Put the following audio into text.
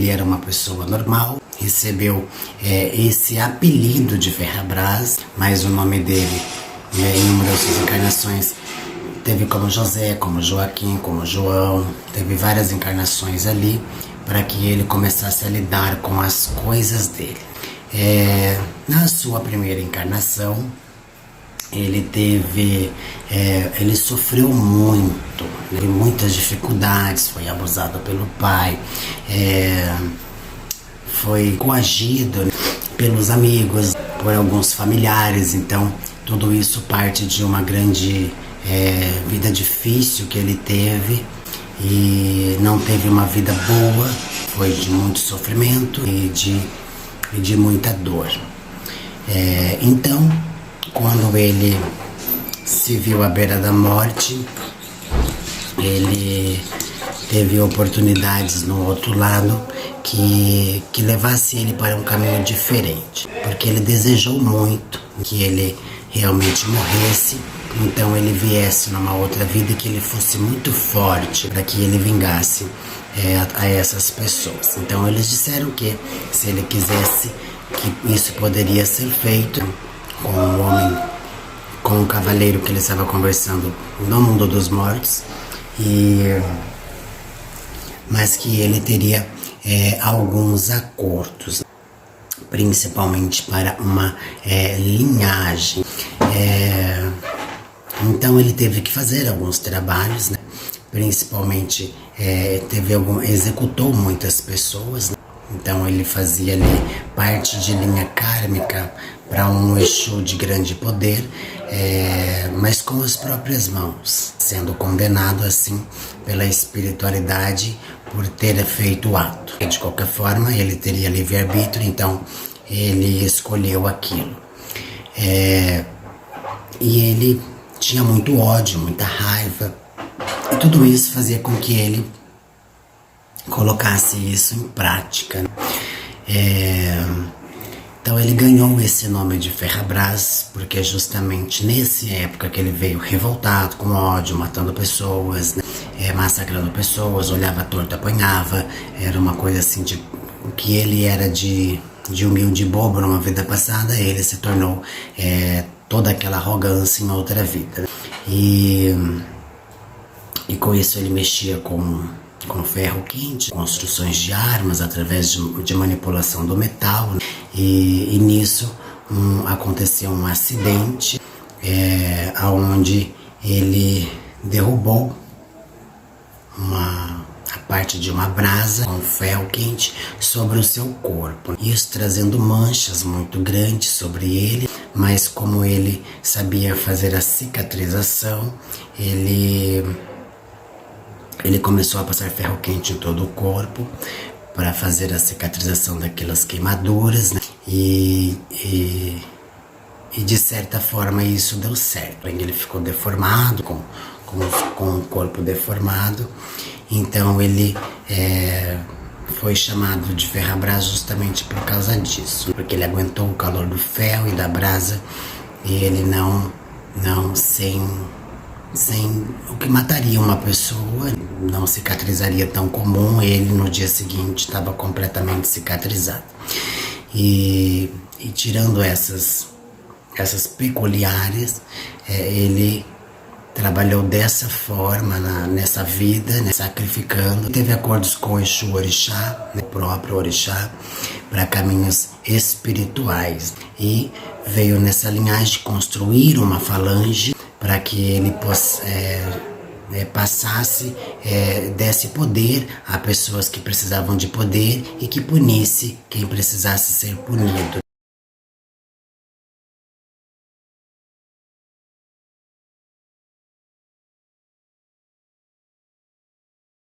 ele era uma pessoa normal, recebeu esse apelido de Ferrabras, mas o nome dele, em uma das suas encarnações, teve como José, como Joaquim, como João, teve várias encarnações ali para que ele começasse a lidar com as coisas dele. Na sua primeira encarnação, ele sofreu muito, teve muitas dificuldades, foi abusado pelo pai, foi coagido pelos amigos, por alguns familiares. Então tudo isso parte de uma grande vida difícil que ele teve, e não teve uma vida boa, foi de muito sofrimento e de muita dor. Então, quando ele se viu à beira da morte, ele teve oportunidades no outro lado que levasse ele para um caminho diferente, porque ele desejou muito que ele realmente morresse, então ele viesse numa outra vida e que ele fosse muito forte para que ele vingasse a essas pessoas. Então eles disseram que se ele quisesse, que isso poderia ser feito com o homem, com o cavaleiro que ele estava conversando no mundo dos mortos, mas que ele teria alguns acordos, principalmente para uma linhagem. Então ele teve que fazer alguns trabalhos, né? Principalmente executou muitas pessoas, né? Então ele fazia ali parte de linha kármica para um Exu de grande poder, mas com as próprias mãos, sendo condenado assim pela espiritualidade por ter feito o ato. De qualquer forma, ele teria livre-arbítrio, então ele escolheu aquilo. E ele tinha muito ódio, muita raiva, e tudo isso fazia com que ele colocasse isso em prática. Então ele ganhou esse nome de Ferrabras, porque justamente nessa época que ele veio revoltado, com ódio, matando pessoas, né? Massacrando pessoas, olhava torto, apanhava, era uma coisa assim, de que ele era de humilde bobo numa vida passada, ele se tornou toda aquela arrogância em outra vida. E com isso ele mexia com ferro quente, construções de armas através de manipulação do metal, né? E nisso aconteceu um acidente onde ele derrubou a parte de uma brasa com ferro quente sobre o seu corpo, isso trazendo manchas muito grandes sobre ele. Mas como ele sabia fazer a cicatrização, ele começou a passar ferro quente em todo o corpo para fazer a cicatrização daquelas queimaduras, né? E de certa forma isso deu certo. Ele ficou deformado, com o corpo deformado. Então ele foi chamado de Ferrabras justamente por causa disso, porque ele aguentou o calor do ferro e da brasa, e ele não sem o que mataria uma pessoa, não cicatrizaria tão comum. Ele no dia seguinte estava completamente cicatrizado. E tirando essas peculiares, ele trabalhou dessa forma nessa vida, né, sacrificando. Teve acordos com o Exu Orixá, né, o próprio Orixá, para caminhos espirituais. E veio nessa linhagem construir uma falange para que ele desse poder a pessoas que precisavam de poder e que punisse quem precisasse ser punido.